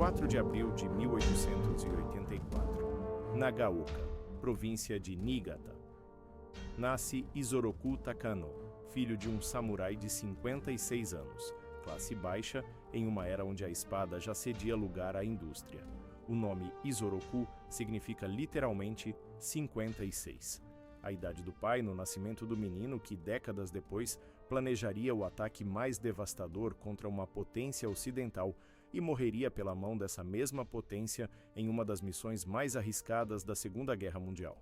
4 de abril de 1884, Nagaoka, província de Niigata. Nasce Isoroku Takano, filho de um samurai de 56 anos, classe baixa, em uma era onde a espada já cedia lugar à indústria. O nome Isoroku significa literalmente 56. A idade do pai no nascimento do menino que, décadas depois, planejaria o ataque mais devastador contra uma potência ocidental e morreria pela mão dessa mesma potência em uma das missões mais arriscadas da Segunda Guerra Mundial.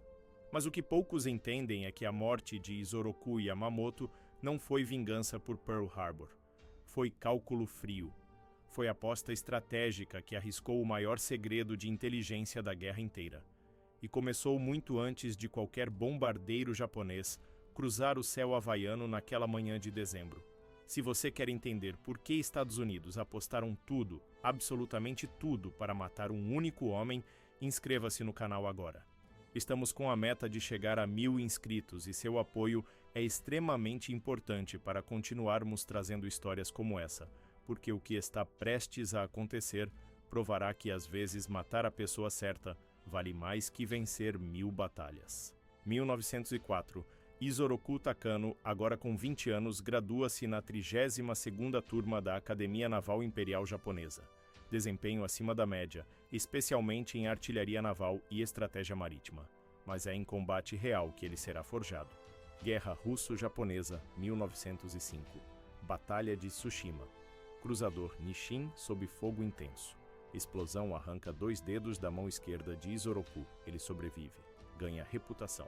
Mas o que poucos entendem é que a morte de Isoroku Yamamoto não foi vingança por Pearl Harbor. Foi cálculo frio. Foi aposta estratégica que arriscou o maior segredo de inteligência da guerra inteira. E começou muito antes de qualquer bombardeiro japonês cruzar o céu havaiano naquela manhã de dezembro. Se você quer entender por que Estados Unidos apostaram tudo, absolutamente tudo, para matar um único homem, inscreva-se no canal agora. Estamos com a meta de chegar a 1000 inscritos e seu apoio é extremamente importante para continuarmos trazendo histórias como essa, porque o que está prestes a acontecer provará que às vezes matar a pessoa certa vale mais que vencer 1000 batalhas. 1904. Isoroku Takano, agora com 20 anos, gradua-se na 32ª turma da Academia Naval Imperial Japonesa. Desempenho acima da média, especialmente em artilharia naval e estratégia marítima. Mas é em combate real que ele será forjado. Guerra Russo-Japonesa, 1905. Batalha de Tsushima. Cruzador Nishin sob fogo intenso. Explosão arranca 2 dedos da mão esquerda de Isoroku. Ele sobrevive. Ganha reputação.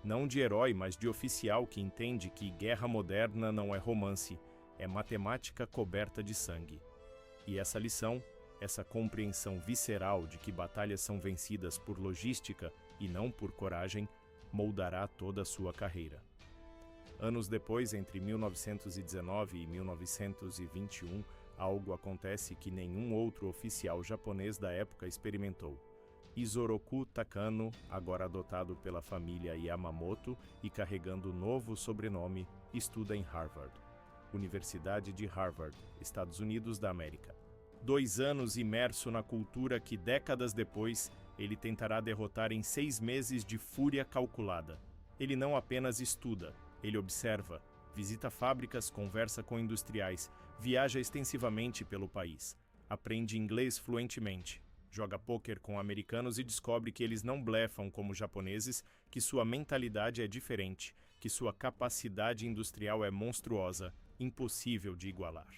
Não de herói, mas de oficial que entende que guerra moderna não é romance, é matemática coberta de sangue. E essa lição, essa compreensão visceral de que batalhas são vencidas por logística e não por coragem, moldará toda a sua carreira. Anos depois, entre 1919 e 1921, algo acontece que nenhum outro oficial japonês da época experimentou. Isoroku Takano, agora adotado pela família Yamamoto e carregando o novo sobrenome, estuda em Harvard, Universidade de Harvard, Estados Unidos da América. 2 anos imerso na cultura que décadas depois ele tentará derrotar em 6 meses de fúria calculada. Ele não apenas estuda, ele observa, visita fábricas, conversa com industriais, viaja extensivamente pelo país, aprende inglês fluentemente, joga pôquer com americanos e descobre que eles não blefam como japoneses, que sua mentalidade é diferente, que sua capacidade industrial é monstruosa, impossível de igualar.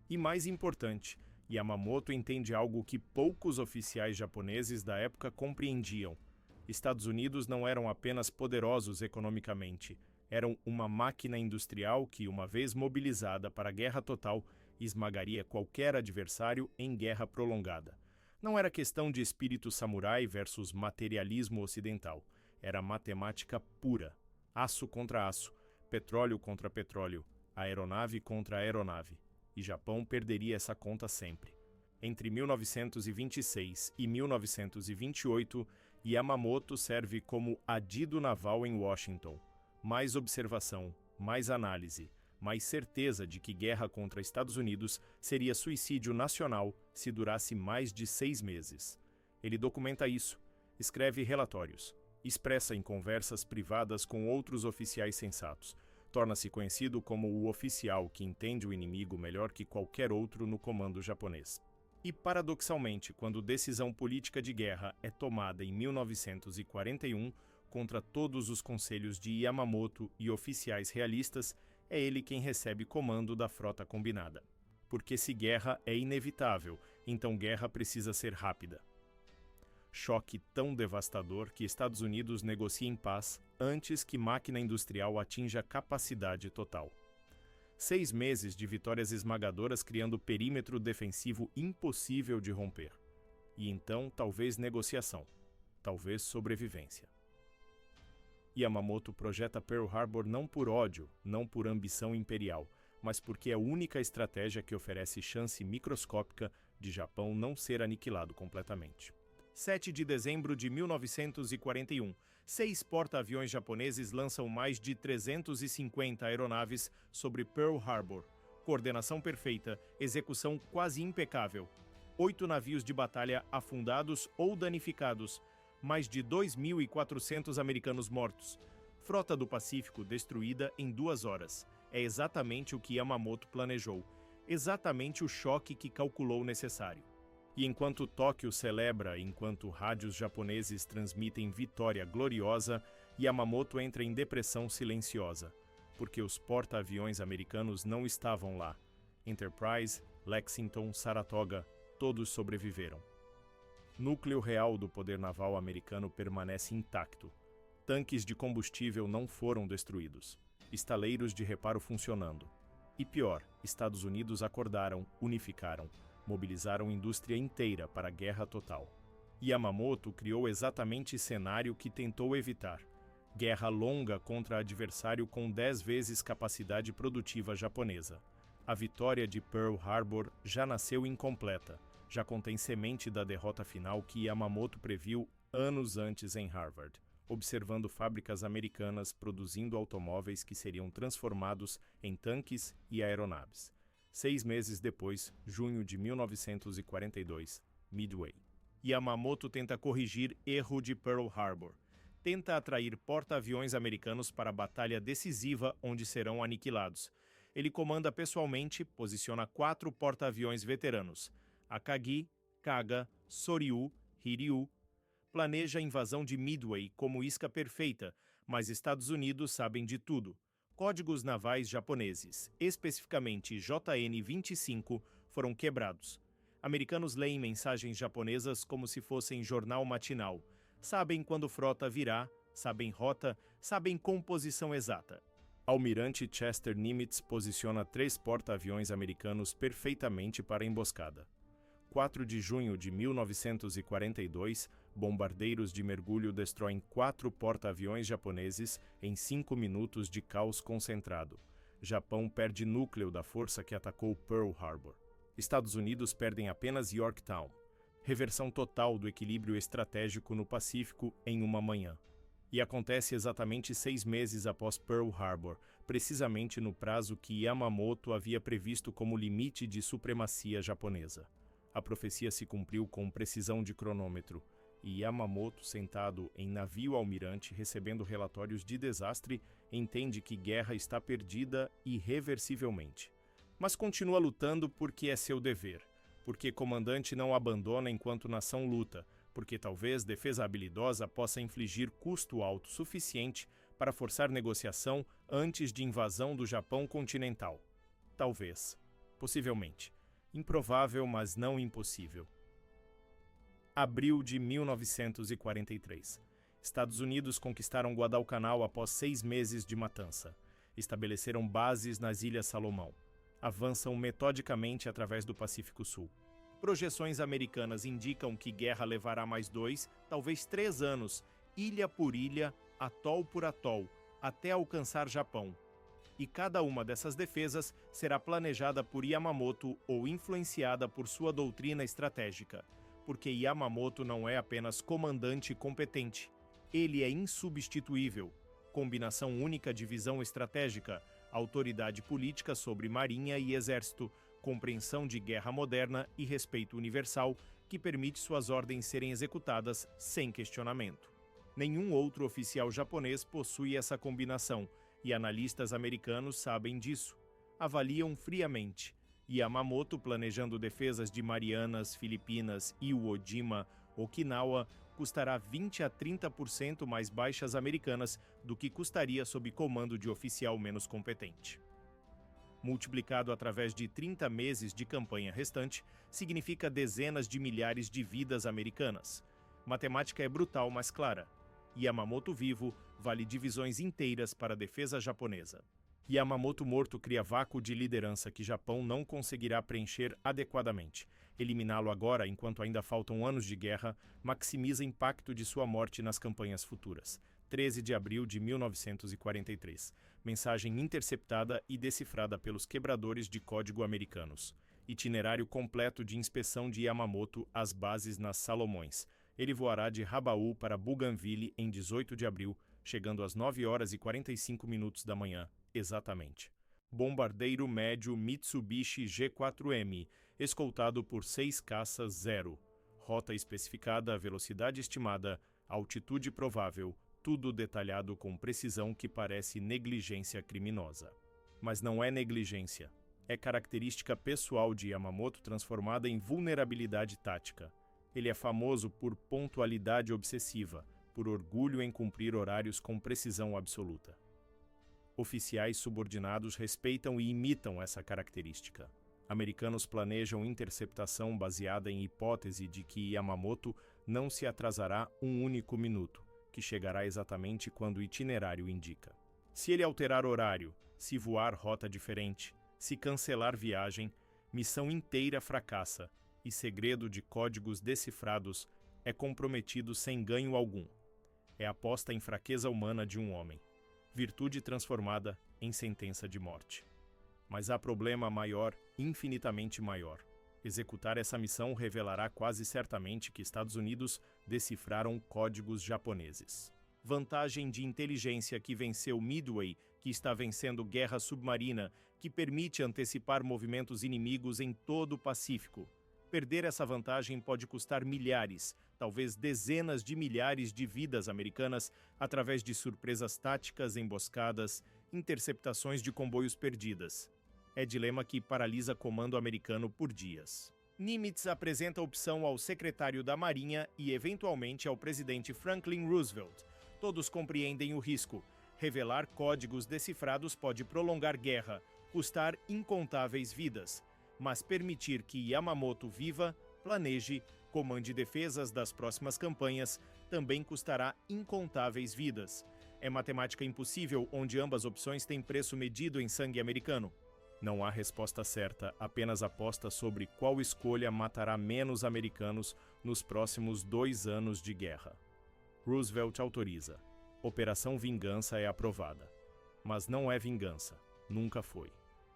E mais importante, Yamamoto entende algo que poucos oficiais japoneses da época compreendiam. Estados Unidos não eram apenas poderosos economicamente, eram uma máquina industrial que, uma vez mobilizada para a guerra total, esmagaria qualquer adversário em guerra prolongada. Não era questão de espírito samurai versus materialismo ocidental. Era matemática pura. Aço contra aço, petróleo contra petróleo, aeronave contra aeronave. E Japão perderia essa conta sempre. Entre 1926 e 1928, Yamamoto serve como adido naval em Washington. Mais observação, mais análise, mais certeza de que guerra contra Estados Unidos seria suicídio nacional se durasse mais de 6 meses. Ele documenta isso, escreve relatórios, expressa em conversas privadas com outros oficiais sensatos. Torna-se conhecido como o oficial que entende o inimigo melhor que qualquer outro no comando japonês. E, paradoxalmente, quando decisão política de guerra é tomada em 1941, contra todos os conselhos de Yamamoto e oficiais realistas, é ele quem recebe comando da frota combinada. Porque se guerra é inevitável, então guerra precisa ser rápida. Choque tão devastador que Estados Unidos negocia em paz antes que máquina industrial atinja capacidade total. 6 meses de vitórias esmagadoras criando perímetro defensivo impossível de romper. E então, talvez negociação, talvez sobrevivência. Yamamoto projeta Pearl Harbor não por ódio, não por ambição imperial, mas porque é a única estratégia que oferece chance microscópica de Japão não ser aniquilado completamente. 7 de dezembro de 1941, 6 porta-aviões japoneses lançam mais de 350 aeronaves sobre Pearl Harbor. Coordenação perfeita, execução quase impecável. 8 navios de batalha afundados ou danificados, mais de 2.400 americanos mortos. Frota do Pacífico destruída em 2 horas. É exatamente o que Yamamoto planejou, exatamente o choque que calculou necessário. E enquanto Tóquio celebra, enquanto rádios japoneses transmitem vitória gloriosa, Yamamoto entra em depressão silenciosa, porque os porta-aviões americanos não estavam lá. Enterprise, Lexington, Saratoga, todos sobreviveram. Núcleo real do poder naval americano permanece intacto. Tanques de combustível não foram destruídos. Estaleiros de reparo funcionando. E pior, Estados Unidos acordaram, unificaram, mobilizaram indústria inteira para a guerra total. Yamamoto criou exatamente o cenário que tentou evitar. Guerra longa contra adversário com 10 vezes capacidade produtiva japonesa. A vitória de Pearl Harbor já nasceu incompleta, já contém semente da derrota final que Yamamoto previu anos antes em Harvard, observando fábricas americanas produzindo automóveis que seriam transformados em tanques e aeronaves. 6 meses depois, junho de 1942, Midway. Yamamoto tenta corrigir erro de Pearl Harbor. Tenta atrair porta-aviões americanos para a batalha decisiva onde serão aniquilados. Ele comanda pessoalmente, posiciona 4 porta-aviões veteranos, Akagi, Kaga, Soryu, Hiryu. Planeja a invasão de Midway como isca perfeita, mas Estados Unidos sabem de tudo. Códigos navais japoneses, especificamente JN-25, foram quebrados. Americanos leem mensagens japonesas como se fossem jornal matinal. Sabem quando frota virá, sabem rota, sabem composição exata. Almirante Chester Nimitz posiciona 3 porta-aviões americanos perfeitamente para a emboscada. 4 de junho de 1942, bombardeiros de mergulho destroem 4 porta-aviões japoneses em 5 minutos de caos concentrado. Japão perde núcleo da força que atacou Pearl Harbor. Estados Unidos perdem apenas Yorktown. Reversão total do equilíbrio estratégico no Pacífico em uma manhã. E acontece exatamente 6 meses após Pearl Harbor, precisamente no prazo que Yamamoto havia previsto como limite de supremacia japonesa. A profecia se cumpriu com precisão de cronômetro, e Yamamoto, sentado em navio almirante recebendo relatórios de desastre, entende que guerra está perdida irreversivelmente. Mas continua lutando porque é seu dever, porque comandante não abandona enquanto nação luta, porque talvez defesa habilidosa possa infligir custo alto suficiente para forçar negociação antes de invasão do Japão continental. Talvez. Possivelmente. Improvável, mas não impossível. Abril de 1943. Estados Unidos conquistaram Guadalcanal após 6 meses de matança. Estabeleceram bases nas Ilhas Salomão. Avançam metodicamente através do Pacífico Sul. Projeções americanas indicam que guerra levará mais 2, talvez 3 anos, ilha por ilha, atol por atol, até alcançar Japão. E cada uma dessas defesas será planejada por Yamamoto ou influenciada por sua doutrina estratégica, porque Yamamoto não é apenas comandante competente, ele é insubstituível. Combinação única de visão estratégica, autoridade política sobre marinha e exército, compreensão de guerra moderna e respeito universal que permite suas ordens serem executadas sem questionamento. Nenhum outro oficial japonês possui essa combinação, e analistas americanos sabem disso. Avaliam friamente. Yamamoto, planejando defesas de Marianas, Filipinas, Iwo Jima, Okinawa, custará 20 a 30% mais baixas americanas do que custaria sob comando de oficial menos competente. Multiplicado através de 30 meses de campanha restante, significa dezenas de milhares de vidas americanas. Matemática é brutal, mas clara. Yamamoto vivo vale divisões inteiras para a defesa japonesa. Yamamoto morto cria vácuo de liderança que Japão não conseguirá preencher adequadamente. Eliminá-lo agora, enquanto ainda faltam anos de guerra, maximiza o impacto de sua morte nas campanhas futuras. 13 de abril de 1943. Mensagem interceptada e decifrada pelos quebradores de código americanos. Itinerário completo de inspeção de Yamamoto às bases nas Salomões. Ele voará de Rabaul para Bougainville em 18 de abril, chegando às 9 horas e 45 minutos da manhã, exatamente. Bombardeiro médio Mitsubishi G4M, escoltado por 6 caças 0. Rota especificada, velocidade estimada, altitude provável, tudo detalhado com precisão que parece negligência criminosa. Mas não é negligência. É característica pessoal de Yamamoto transformada em vulnerabilidade tática. Ele é famoso por pontualidade obsessiva, por orgulho em cumprir horários com precisão absoluta. Oficiais subordinados respeitam e imitam essa característica. Americanos planejam interceptação baseada em hipótese de que Yamamoto não se atrasará um único minuto, que chegará exatamente quando o itinerário indica. Se ele alterar horário, se voar rota diferente, se cancelar viagem, missão inteira fracassa e segredo de códigos decifrados é comprometido sem ganho algum. É aposta em fraqueza humana de um homem, virtude transformada em sentença de morte. Mas há problema maior, infinitamente maior. Executar essa missão revelará quase certamente que Estados Unidos decifraram códigos japoneses. Vantagem de inteligência que venceu Midway, que está vencendo guerra submarina, que permite antecipar movimentos inimigos em todo o Pacífico. Perder essa vantagem pode custar milhares, talvez dezenas de milhares de vidas americanas através de surpresas táticas, emboscadas, interceptações de comboios perdidas. É dilema que paralisa comando americano por dias. Nimitz apresenta a opção ao secretário da Marinha e, eventualmente, ao presidente Franklin Roosevelt. Todos compreendem o risco. Revelar códigos decifrados pode prolongar guerra, custar incontáveis vidas. Mas permitir que Yamamoto viva, planeje, comande defesas das próximas campanhas, também custará incontáveis vidas. É matemática impossível onde ambas opções têm preço medido em sangue americano. Não há resposta certa, apenas aposta sobre qual escolha matará menos americanos nos próximos 2 anos de guerra. Roosevelt autoriza. Operação Vingança é aprovada. Mas não é vingança. Nunca foi.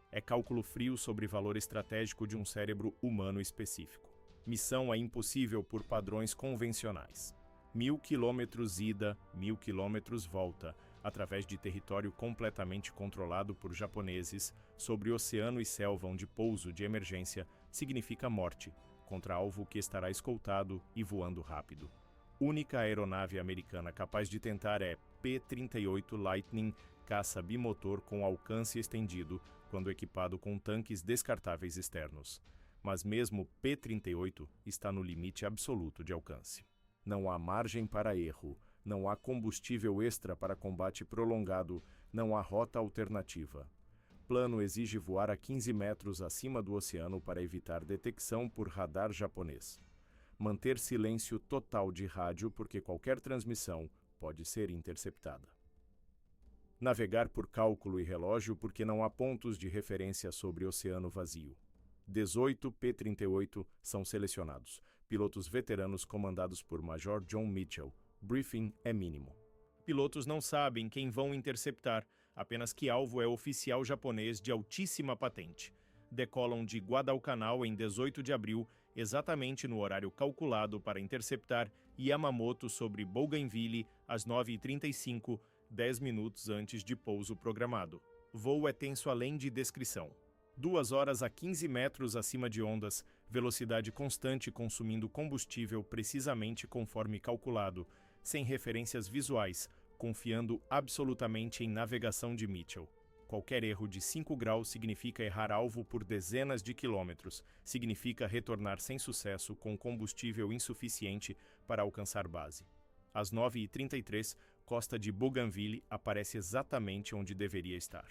É cálculo frio sobre valor estratégico de um cérebro humano específico. Missão é impossível por padrões convencionais. 1.000 quilômetros ida, 1.000 quilômetros volta, através de território completamente controlado por japoneses, sobre oceano e selva onde pouso de emergência significa morte, contra alvo que estará escoltado e voando rápido. Única aeronave americana capaz de tentar é P-38 Lightning, caça bimotor com alcance estendido, quando equipado com tanques descartáveis externos. Mas mesmo P-38 está no limite absoluto de alcance. Não há margem para erro, não há combustível extra para combate prolongado, não há rota alternativa. Plano exige voar a 15 metros acima do oceano para evitar detecção por radar japonês. Manter silêncio total de rádio porque qualquer transmissão pode ser interceptada. Navegar por cálculo e relógio porque não há pontos de referência sobre oceano vazio. 18 P-38 são selecionados. Pilotos veteranos comandados por Major John Mitchell. Briefing é mínimo. Pilotos não sabem quem vão interceptar, apenas que alvo é oficial japonês de altíssima patente. Decolam de Guadalcanal em 18 de abril, exatamente no horário calculado para interceptar Yamamoto sobre Bougainville às 9h35, 10 minutos antes de pouso programado. Voo é tenso além de descrição. 2 horas a 15 metros acima de ondas, velocidade constante consumindo combustível precisamente conforme calculado, sem referências visuais, confiando absolutamente em navegação de Mitchell. Qualquer erro de 5 graus significa errar alvo por dezenas de quilômetros, significa retornar sem sucesso com combustível insuficiente para alcançar base. Às 9h33, costa de Bougainville aparece exatamente onde deveria estar.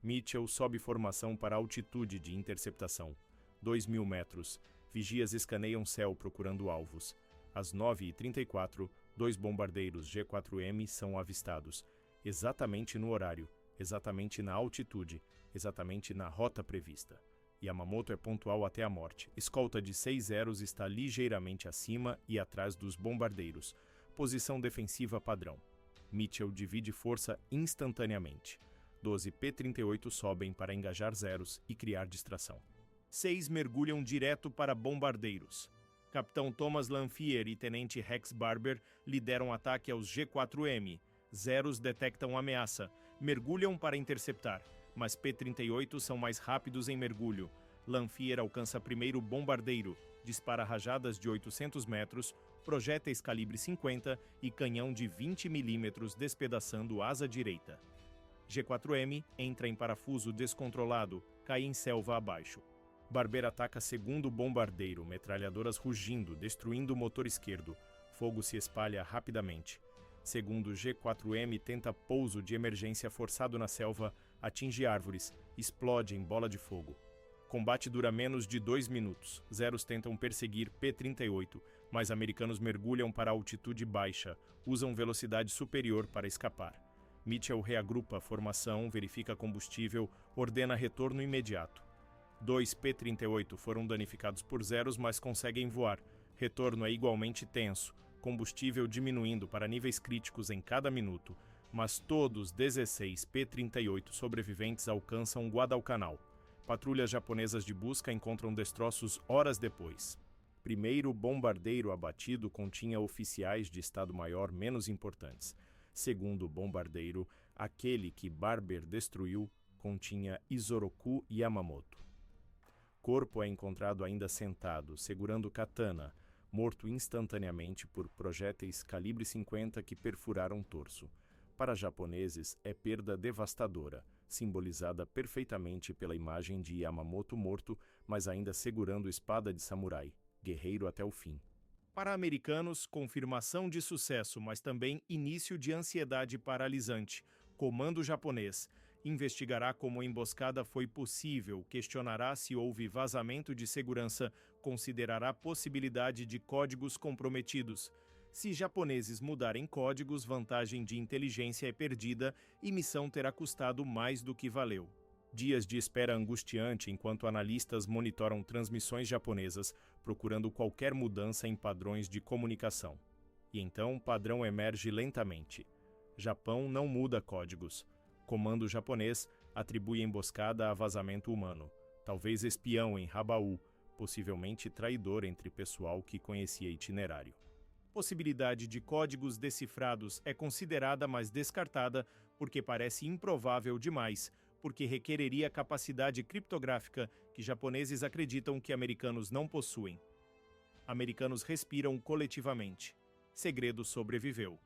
Mitchell sobe formação para altitude de interceptação. 2.000 metros. Vigias escaneiam céu procurando alvos. Às 9h34, 2 bombardeiros G4M são avistados. Exatamente no horário, exatamente na altitude, exatamente na rota prevista. Yamamoto é pontual até a morte. Escolta de 6 zeros está ligeiramente acima e atrás dos bombardeiros. Posição defensiva padrão. Mitchell divide força instantaneamente. 12 P-38 sobem para engajar zeros e criar distração. 6 mergulham direto para bombardeiros. Capitão Thomas Lanphier e Tenente Rex Barber lideram ataque aos G4M. Zeros detectam ameaça, mergulham para interceptar, mas P-38 são mais rápidos em mergulho. Lanphier alcança primeiro bombardeiro, dispara rajadas de 800 metros, projéteis calibre 50 e canhão de 20 milímetros despedaçando asa direita. G4M entra em parafuso descontrolado, cai em selva abaixo. Barber ataca segundo bombardeiro, metralhadoras rugindo, destruindo o motor esquerdo. Fogo se espalha rapidamente. Segundo G4M tenta pouso de emergência forçado na selva, atinge árvores, explode em bola de fogo. Combate dura menos de 2 minutos. Zeros tentam perseguir P-38, mas americanos mergulham para altitude baixa, usam velocidade superior para escapar. Mitchell reagrupa a formação, verifica combustível, ordena retorno imediato. 2 P-38 foram danificados por Zeros, mas conseguem voar. Retorno é igualmente tenso, combustível diminuindo para níveis críticos em cada minuto, mas todos 16 P-38 sobreviventes alcançam Guadalcanal. Patrulhas japonesas de busca encontram destroços horas depois. Primeiro bombardeiro abatido continha oficiais de Estado-Maior menos importantes. Segundo bombardeiro, aquele que Barber destruiu, continha Isoroku Yamamoto. Corpo é encontrado ainda sentado, segurando katana, morto instantaneamente por projéteis calibre 50 que perfuraram o torso. Para japoneses, é perda devastadora, simbolizada perfeitamente pela imagem de Yamamoto morto, mas ainda segurando espada de samurai, guerreiro até o fim. Para americanos, confirmação de sucesso, mas também início de ansiedade paralisante. Comando japonês investigará como a emboscada foi possível, questionará se houve vazamento de segurança, considerará possibilidade de códigos comprometidos. Se japoneses mudarem códigos, vantagem de inteligência é perdida e missão terá custado mais do que valeu. Dias de espera angustiante enquanto analistas monitoram transmissões japonesas, procurando qualquer mudança em padrões de comunicação. E então o padrão emerge lentamente. Japão não muda códigos. Comando japonês atribui emboscada a vazamento humano. Talvez espião em Rabaul, possivelmente traidor entre pessoal que conhecia itinerário. Possibilidade de códigos decifrados é considerada, mas descartada, porque parece improvável demais, porque requereria capacidade criptográfica que japoneses acreditam que americanos não possuem. Americanos respiram coletivamente. Segredo sobreviveu.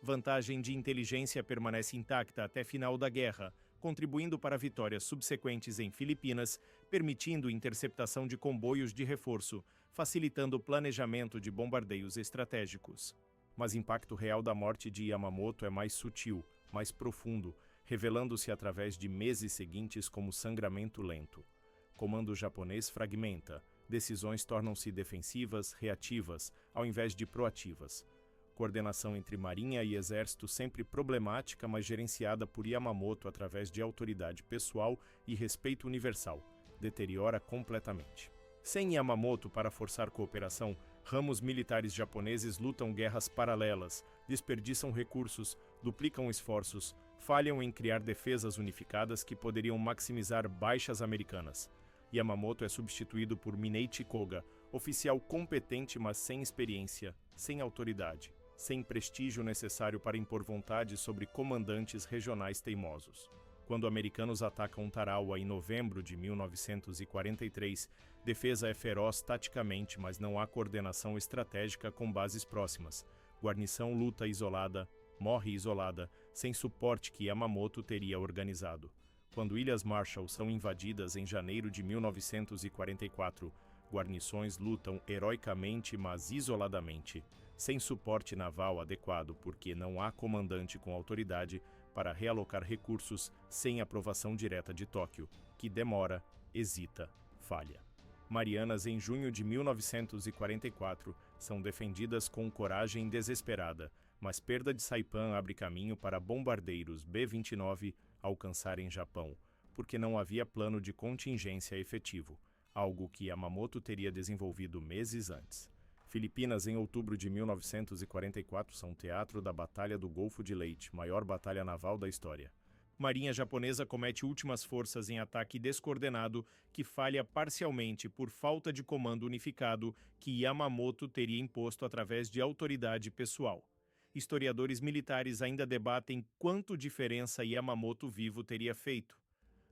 Vantagem de inteligência permanece intacta até final da guerra, contribuindo para vitórias subsequentes em Filipinas, permitindo interceptação de comboios de reforço, facilitando o planejamento de bombardeios estratégicos. Mas o impacto real da morte de Yamamoto é mais sutil, mais profundo, revelando-se através de meses seguintes como sangramento lento. Comando japonês fragmenta, decisões tornam-se defensivas, reativas, ao invés de proativas. Coordenação entre Marinha e Exército sempre problemática, mas gerenciada por Yamamoto através de autoridade pessoal e respeito universal, deteriora completamente. Sem Yamamoto para forçar cooperação, ramos militares japoneses lutam guerras paralelas, desperdiçam recursos, duplicam esforços, falham em criar defesas unificadas que poderiam maximizar baixas americanas. Yamamoto é substituído por Mineichi Koga, oficial competente mas sem experiência, sem autoridade, sem prestígio necessário para impor vontade sobre comandantes regionais teimosos. Quando americanos atacam Tarawa em novembro de 1943, defesa é feroz taticamente, mas não há coordenação estratégica com bases próximas. Guarnição luta isolada, morre isolada, sem suporte que Yamamoto teria organizado. Quando Ilhas Marshall são invadidas em janeiro de 1944, guarnições lutam heroicamente, mas isoladamente, sem suporte naval adequado porque não há comandante com autoridade para realocar recursos sem aprovação direta de Tóquio, que demora, hesita, falha. Marianas em junho de 1944 são defendidas com coragem desesperada, mas perda de Saipan abre caminho para bombardeiros B-29 alcançarem Japão, porque não havia plano de contingência efetivo, algo que Yamamoto teria desenvolvido meses antes. Filipinas, em outubro de 1944, são teatro da Batalha do Golfo de Leyte, maior batalha naval da história. Marinha japonesa comete últimas forças em ataque descoordenado que falha parcialmente por falta de comando unificado que Yamamoto teria imposto através de autoridade pessoal. Historiadores militares ainda debatem quanto diferença Yamamoto vivo teria feito.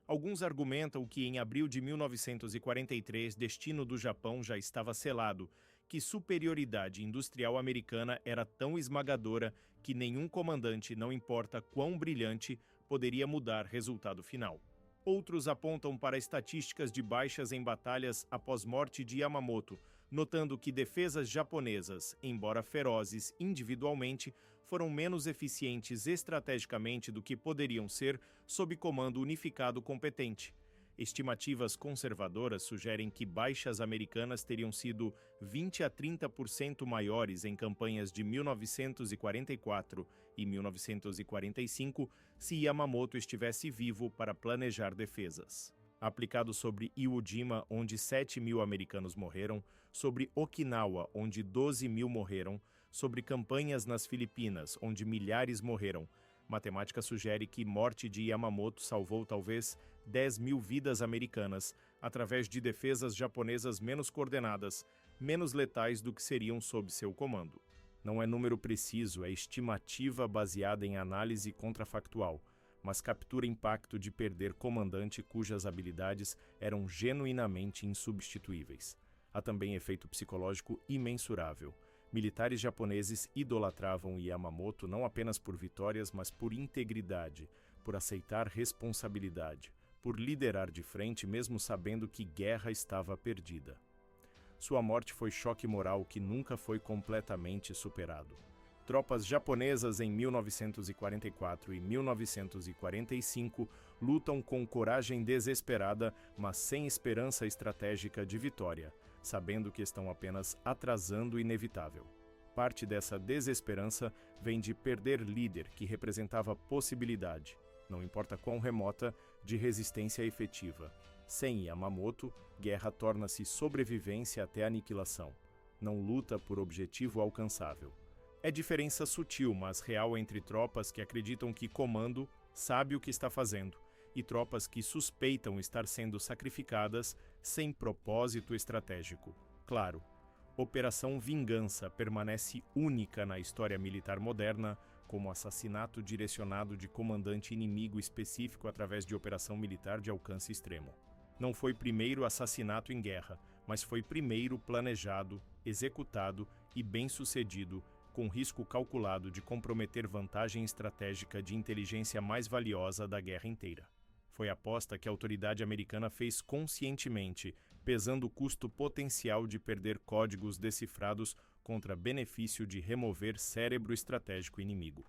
Alguns argumentam que em abril de 1943, destino do Japão já estava selado, que superioridade industrial americana era tão esmagadora que nenhum comandante, não importa quão brilhante, poderia mudar resultado final. Outros apontam para estatísticas de baixas em batalhas após morte de Yamamoto, notando que defesas japonesas, embora ferozes individualmente, foram menos eficientes estrategicamente do que poderiam ser sob comando unificado competente. Estimativas conservadoras sugerem que baixas americanas teriam sido 20 a 30% maiores em campanhas de 1944 e 1945 se Yamamoto estivesse vivo para planejar defesas. Aplicado sobre Iwo Jima, onde 7.000 americanos morreram, sobre Okinawa, onde 12.000 morreram, sobre campanhas nas Filipinas, onde milhares morreram. Matemática sugere que morte de Yamamoto salvou talvez 10.000 vidas americanas através de defesas japonesas menos coordenadas, menos letais do que seriam sob seu comando. Não é número preciso, é estimativa baseada em análise contrafactual, mas captura impacto de perder comandante cujas habilidades eram genuinamente insubstituíveis. Há também efeito psicológico imensurável. Militares japoneses idolatravam Yamamoto não apenas por vitórias, mas por integridade, por aceitar responsabilidade, por liderar de frente mesmo sabendo que guerra estava perdida. Sua morte foi choque moral que nunca foi completamente superado. Tropas japonesas em 1944 e 1945 lutam com coragem desesperada, mas sem esperança estratégica de vitória, sabendo que estão apenas atrasando o inevitável. Parte dessa desesperança vem de perder líder que representava possibilidade, não importa quão remota, de resistência efetiva. Sem Yamamoto, guerra torna-se sobrevivência até aniquilação. Não luta por objetivo alcançável. É diferença sutil, mas real entre tropas que acreditam que comando sabe o que está fazendo e tropas que suspeitam estar sendo sacrificadas sem propósito estratégico. Claro, Operação Vingança permanece única na história militar moderna como assassinato direcionado de comandante inimigo específico através de operação militar de alcance extremo. Não foi primeiro assassinato em guerra, mas foi primeiro planejado, executado e bem-sucedido, com risco calculado de comprometer vantagem estratégica de inteligência mais valiosa da guerra inteira. Foi a aposta que a autoridade americana fez conscientemente, pesando o custo potencial de perder códigos decifrados contra benefício de remover cérebro estratégico inimigo.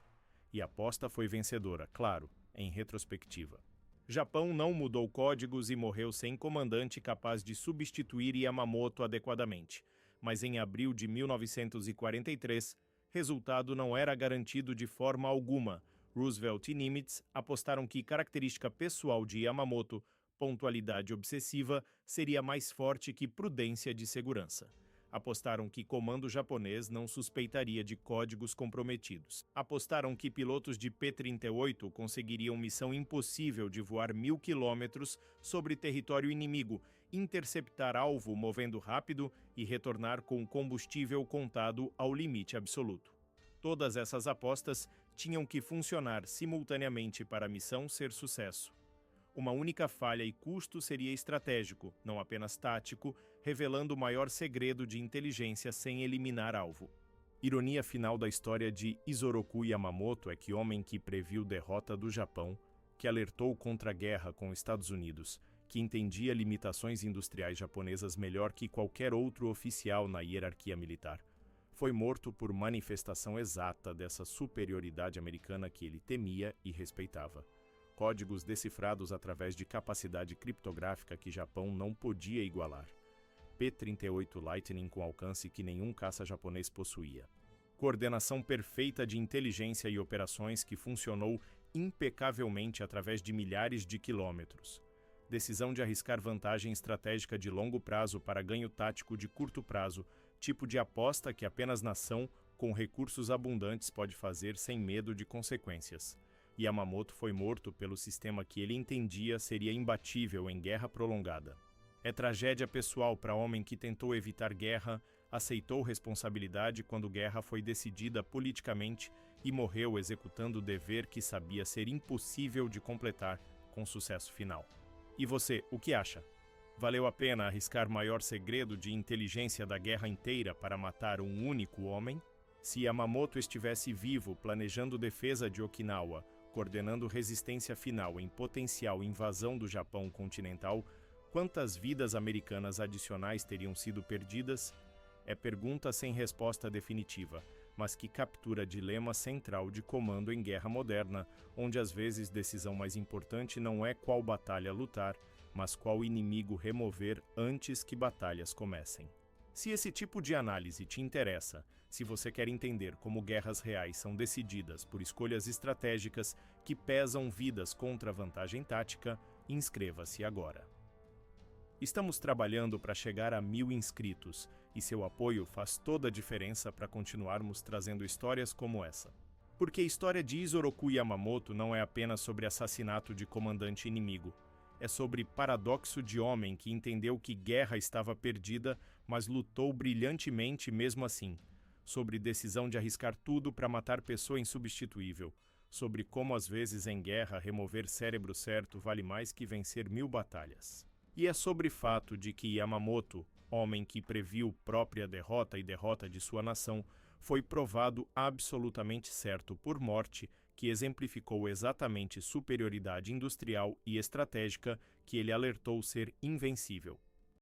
E a aposta foi vencedora, claro, em retrospectiva. Japão não mudou códigos e morreu sem comandante capaz de substituir Yamamoto adequadamente, mas em abril de 1943, resultado não era garantido de forma alguma. Roosevelt e Nimitz apostaram que característica pessoal de Yamamoto, pontualidade obsessiva, seria mais forte que prudência de segurança. Apostaram que comando japonês não suspeitaria de códigos comprometidos. Apostaram que pilotos de P-38 conseguiriam missão impossível de voar 1.000 quilômetros sobre território inimigo, interceptar alvo movendo rápido e retornar com combustível contado ao limite absoluto. Todas essas apostas tinham que funcionar simultaneamente para a missão ser sucesso. Uma única falha e custo seria estratégico, não apenas tático, revelando o maior segredo de inteligência sem eliminar alvo. Ironia final da história de Isoroku Yamamoto é que homem que previu derrota do Japão, que alertou contra a guerra com os Estados Unidos, que entendia limitações industriais japonesas melhor que qualquer outro oficial na hierarquia militar, foi morto por manifestação exata dessa superioridade americana que ele temia e respeitava. Códigos decifrados através de capacidade criptográfica que Japão não podia igualar. P-38 Lightning com alcance que nenhum caça japonês possuía. Coordenação perfeita de inteligência e operações que funcionou impecavelmente através de milhares de quilômetros. Decisão de arriscar vantagem estratégica de longo prazo para ganho tático de curto prazo, tipo de aposta que apenas nação com recursos abundantes pode fazer sem medo de consequências. Yamamoto foi morto pelo sistema que ele entendia seria imbatível em guerra prolongada. É tragédia pessoal para homem que tentou evitar guerra, aceitou responsabilidade quando guerra foi decidida politicamente e morreu executando o dever que sabia ser impossível de completar com sucesso final. E você, o que acha? Valeu a pena arriscar maior segredo de inteligência da guerra inteira para matar um único homem? Se Yamamoto estivesse vivo, planejando defesa de Okinawa, coordenando resistência final em potencial invasão do Japão continental, quantas vidas americanas adicionais teriam sido perdidas? É pergunta sem resposta definitiva, mas que captura dilema central de comando em guerra moderna, onde às vezes decisão mais importante não é qual batalha lutar, mas qual inimigo remover antes que batalhas comecem. Se esse tipo de análise te interessa, se você quer entender como guerras reais são decididas por escolhas estratégicas que pesam vidas contra a vantagem tática, inscreva-se agora. Estamos trabalhando para chegar a 1000 inscritos, e seu apoio faz toda a diferença para continuarmos trazendo histórias como essa. Porque a história de Isoroku Yamamoto não é apenas sobre assassinato de comandante inimigo. É sobre paradoxo de homem que entendeu que guerra estava perdida, mas lutou brilhantemente mesmo assim. Sobre decisão de arriscar tudo para matar pessoa insubstituível. Sobre como às vezes em guerra remover cérebro certo vale mais que vencer 1000 batalhas. E é sobre fato de que Yamamoto, homem que previu própria derrota e derrota de sua nação, foi provado absolutamente certo por morte, que exemplificou exatamente superioridade industrial e estratégica que ele alertou ser invencível.